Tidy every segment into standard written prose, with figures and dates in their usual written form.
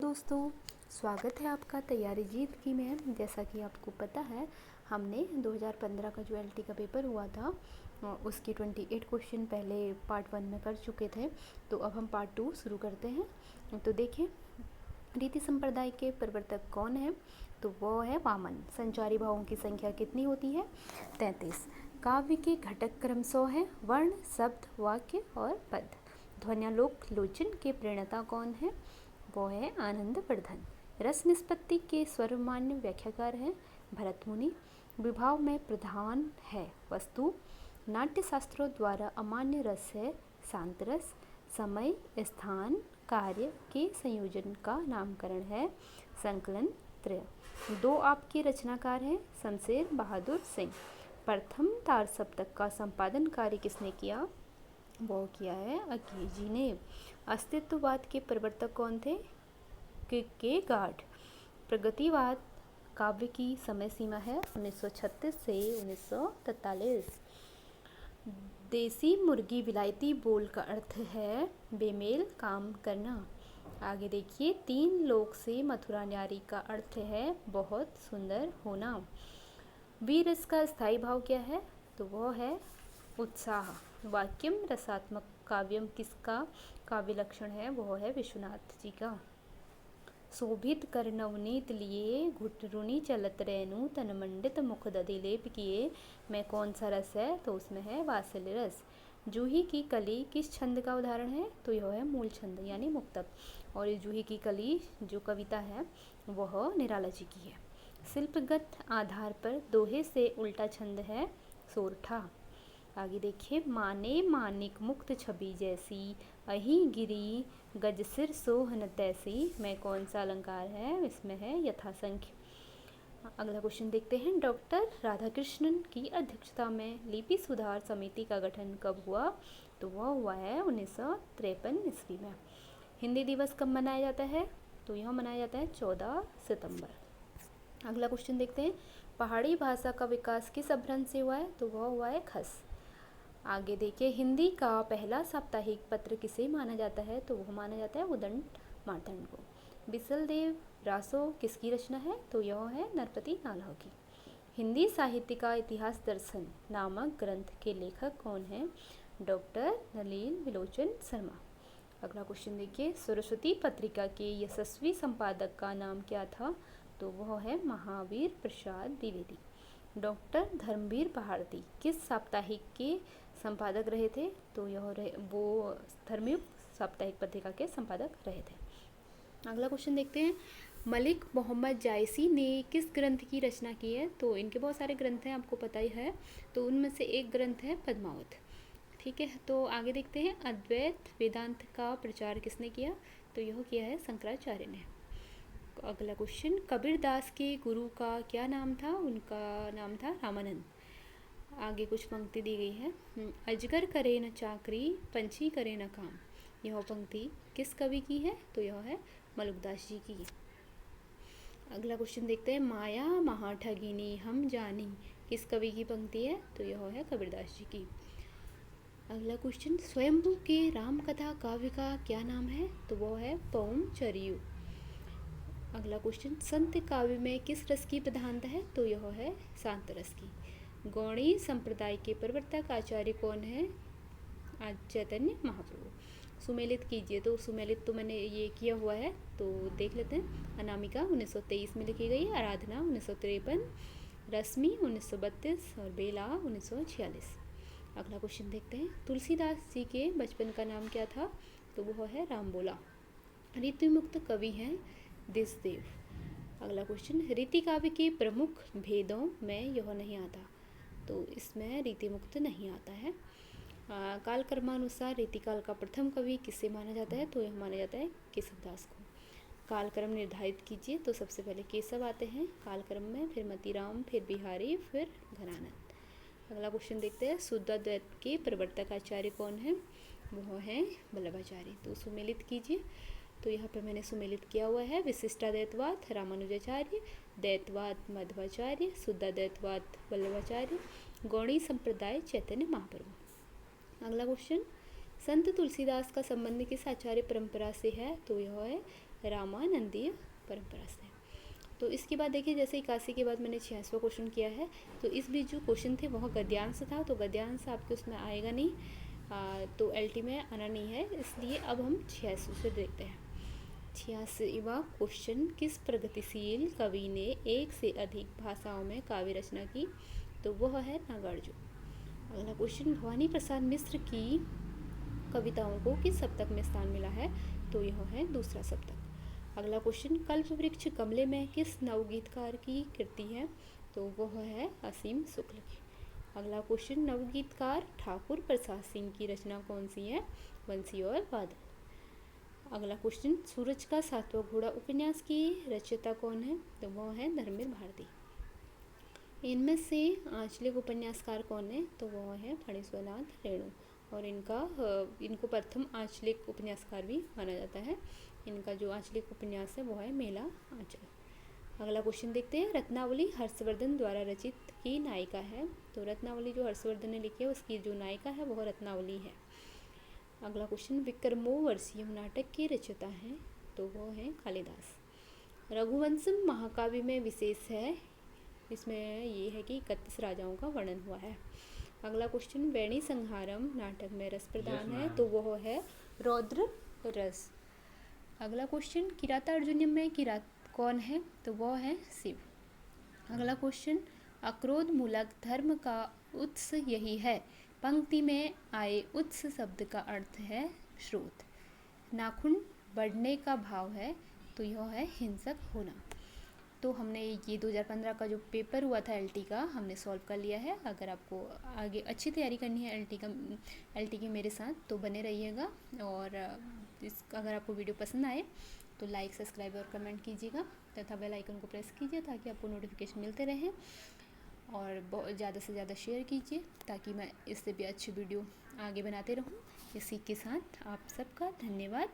दोस्तों, स्वागत है आपका तैयारी जीत की में। जैसा कि आपको पता है, हमने 2015 का जो एलटी का पेपर हुआ था उसके 28 क्वेश्चन पहले पार्ट 1 में कर चुके थे। तो अब हम पार्ट 2 शुरू करते हैं। तो देखिए, रीति संप्रदाय के प्रवर्तक कौन है? तो वो है वामन। संचारी भावों की संख्या कितनी होती है? 33। काव्य के घटक क्रम 100 है, वर्ण, शब्द, वाक्य और पद। ध्वन्यालोक लोचन के प्रणेता कौन है? वो है आनंद वर्धन। रस निष्पत्ति के सर्वमान्य व्याख्याकार हैं भरत मुनि। विभाव में प्रधान है वस्तु। नाट्य शास्त्रों द्वारा अमान्य रस है शांत रस। समय, स्थान, कार्य के संयोजन का नामकरण है संकलन त्रय। दो आपके रचनाकार हैं शमशेर बहादुर सिंह। प्रथम तार सप्तक का संपादन कार्य किसने किया? वो किया है अकील जी ने। अस्तित्ववाद के प्रवर्तक कौन थे? किरकेगार्ड। प्रगतिवाद काव्य की समय सीमा है 1936 से 1943। देसी मुर्गी विलायती बोल का अर्थ है बेमेल काम करना। आगे देखिए, 3 लोक से मथुरा न्यारी का अर्थ है बहुत सुंदर होना। वीर रस का स्थायी भाव क्या है? तो वह है उत्साह। वाक्यम रसात्मक काव्यम किसका काव्य लक्षण है? वह है विश्वनाथ जी का। शोभित कर नवनीत लिए घुटरुनी चलत रेणु तन मंडित मुख दधिलेप किए में कौन सा रस है? तो उसमें है वात्सल्य रस। जूही की कली किस छंद का उदाहरण है? तो यह है मूल छंद यानी मुक्तक। और ये जूही की कली जो कविता है वह निराला जी की है। शिल्पगत आधार पर दोहे से उल्टा छंद है सोरठा। आगे देखिए, माने मानिक मुक्त छवि जैसी अही गिरी गज सिर सोहन तैसी में कौन सा अलंकार है? इसमें है यथासंख्य। अगला क्वेश्चन देखते हैं। डॉक्टर राधाकृष्णन की अध्यक्षता में लिपि सुधार समिति का गठन कब हुआ? तो वह हुआ है 1953 ईस्वी में। हिंदी दिवस कब मनाया जाता है? तो यह मनाया जाता है 14 सितंबर। अगला क्वेश्चन देखते हैं। पहाड़ी भाषा का विकास किस अपभ्रंश से हुआ है? तो वह हुआ है खस। आगे देखिए, हिंदी का पहला साप्ताहिक पत्र किसे माना जाता है? तो वह माना जाता है उदंड मार्तंड को। बिसलदेव रासो किसकी रचना है? तो यह है नरपति नालाव की। हिंदी साहित्य का इतिहास दर्शन नामक ग्रंथ के लेखक कौन हैं? डॉक्टर नलिन विलोचन शर्मा। अगला क्वेश्चन देखिए, सरस्वती पत्रिका के यशस्वी संपादक का नाम क्या था? तो वह है महावीर प्रसाद द्विवेदी। डॉक्टर धर्मवीर भारती किस साप्ताहिक के संपादक रहे थे? तो वो धर्मयुग साप्ताहिक पत्रिका के संपादक रहे थे। अगला क्वेश्चन देखते हैं। मलिक मोहम्मद जायसी ने किस ग्रंथ की रचना की है? तो इनके बहुत सारे ग्रंथ हैं, आपको पता ही है। तो उनमें से एक ग्रंथ है पद्मावत। ठीक है, तो आगे देखते हैं। अद्वैत वेदांत का प्रचार किसने किया? तो यह किया है शंकराचार्य ने। अगला क्वेश्चन, कबीरदास के गुरु का क्या नाम था? उनका नाम था रामानंद। आगे कुछ पंक्ति दी गई है। अजगर करे न चाकरी, पंछी करे न काम। यह पंक्ति किस कवि की है? तो यह है मलुकदास जी की। अगला क्वेश्चन देखते हैं। माया महाठगिनी हम जानी किस कवि की पंक्ति है? तो यह है कबीरदास जी की। अगला क्वेश्चन, स्वयंभू के राम कथा काव्य का क्या नाम है? तो वह है पौम चरियु। अगला क्वेश्चन, संत काव्य में किस रस की प्रधानता है? तो यह है शांत रस की। गौड़ी संप्रदाय के प्रवर्तक आचार्य कौन है? चैतन्य महाप्रभु। सुमेलित कीजिए। तो सुमेलित तो मैंने ये किया हुआ है, तो देख लेते हैं। अनामिका 1923 में लिखी गई, आराधना 1953, रश्मि 1932 और बेला 1946। अगला क्वेश्चन देखते हैं। तुलसीदास जी के बचपन का नाम क्या था? तो वह है रामबोला। ऋतुमुक्त कवि हैं देशदेव। अगला क्वेश्चन, रीति काव्य के प्रमुख भेदों में यह नहीं आता। तो इसमें रीतिमुक्त नहीं आता है। काल क्रमानुसार रीतिकाल का प्रथम कवि किसे माना जाता है? तो यह माना जाता है केशवदास को। कालक्रम निर्धारित कीजिए। तो सबसे पहले केशव आते हैं कालक्रम में, फिर मतीराम, फिर बिहारी, फिर घनानंद। अगला क्वेश्चन देखते हैं। शुद्धाद्वैत के प्रवर्तक आचार्य कौन है? वह है वल्लभाचार्य। तो सुमेलित कीजिए। तो यहाँ पे मैंने सुमेलित किया हुआ है। विशिष्टाद्वैतवाद रामानुजाचार्य, द्वैतवाद मध्वाचार्य, शुद्धाद्वैतवाद वल्लभाचार्य, गौड़ी संप्रदाय चैतन्य महाप्रभु। अगला क्वेश्चन, संत तुलसीदास का संबंध किस आचार्य परंपरा से है? तो यह है रामानंदीय परंपरा से। तो इसके बाद देखिए, जैसे 81 के बाद मैंने 86वां क्वेश्चन किया है, तो इस बीच जो क्वेश्चन थे वह गद्यांश था, तो गद्यांश आपके उसमें आएगा नहीं, तो एलटी में आना नहीं है, इसलिए अब हम 86 से देखते हैं। 86वां क्वेश्चन, किस प्रगतिशील कवि ने एक से अधिक भाषाओं में काव्य रचना की? तो वह है नागार्जुन। अगला क्वेश्चन, भवानी प्रसाद मिश्र की कविताओं को किस सप्तक में स्थान मिला है? तो यह है दूसरा सप्तक। अगला क्वेश्चन, कल्प वृक्ष गमले में किस नवगीतकार की कृति है? तो वह है असीम शुक्ल की। अगला क्वेश्चन, नवगीतकार ठाकुर प्रसाद सिंह की रचना कौन सी है? बंसी और बादल। अगला क्वेश्चन, सूरज का सातवां घोड़ा उपन्यास की रचयिता कौन है? तो वह है धर्मवीर भारती। इनमें से आंचलिक उपन्यासकार कौन है? तो वह है फणीश्वरनाथ रेणु, और इनको प्रथम आंचलिक उपन्यासकार भी माना जाता है। इनका जो आंचलिक उपन्यास है वो है मेला आंचल। अगला क्वेश्चन देखते हैं, रत्नावली हर्षवर्धन द्वारा रचित की नायिका है? तो रत्नावली जो हर्षवर्धन ने लिखी है उसकी जो नायिका है वह रत्नावली है। अगला क्वेश्चन, विक्रमोर्वशीयम नाटक के रचयिता हैं? तो वो है कालिदास। रघुवंशम महाकाव्य में विशेष है, इसमें ये है कि 31 राजाओं का वर्णन हुआ है। अगला क्वेश्चन, वेणी संहारम नाटक में रस प्रधान है? तो वह है रौद्र रस। अगला क्वेश्चन, किरातार्जुनीयम में किरात कौन है? तो वह है शिव। अगला क्वेश्चन, अक्रोध मूलक धर्म का उत्स यही है? पंक्ति में आए उत्स शब्द का अर्थ है स्रोत। नाखून बढ़ने का भाव है? तो यह है हिंसक होना। तो हमने ये 2015 का जो पेपर हुआ था एलटी का हमने सॉल्व कर लिया है। अगर आपको आगे अच्छी तैयारी करनी है एलटी की मेरे साथ, तो बने रहिएगा। और अगर आपको वीडियो पसंद आए तो लाइक, सब्सक्राइब और कमेंट कीजिएगा तथा बेल आइकन को प्रेस कीजिए ताकि आपको नोटिफिकेशन मिलते रहें, और बहुत ज़्यादा से ज़्यादा शेयर कीजिए ताकि मैं इससे भी अच्छी वीडियो आगे बनाते रहूं। इसी के साथ आप सबका धन्यवाद।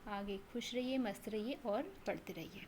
आगे खुश रहिए, मस्त रहिए और पढ़ते रहिए।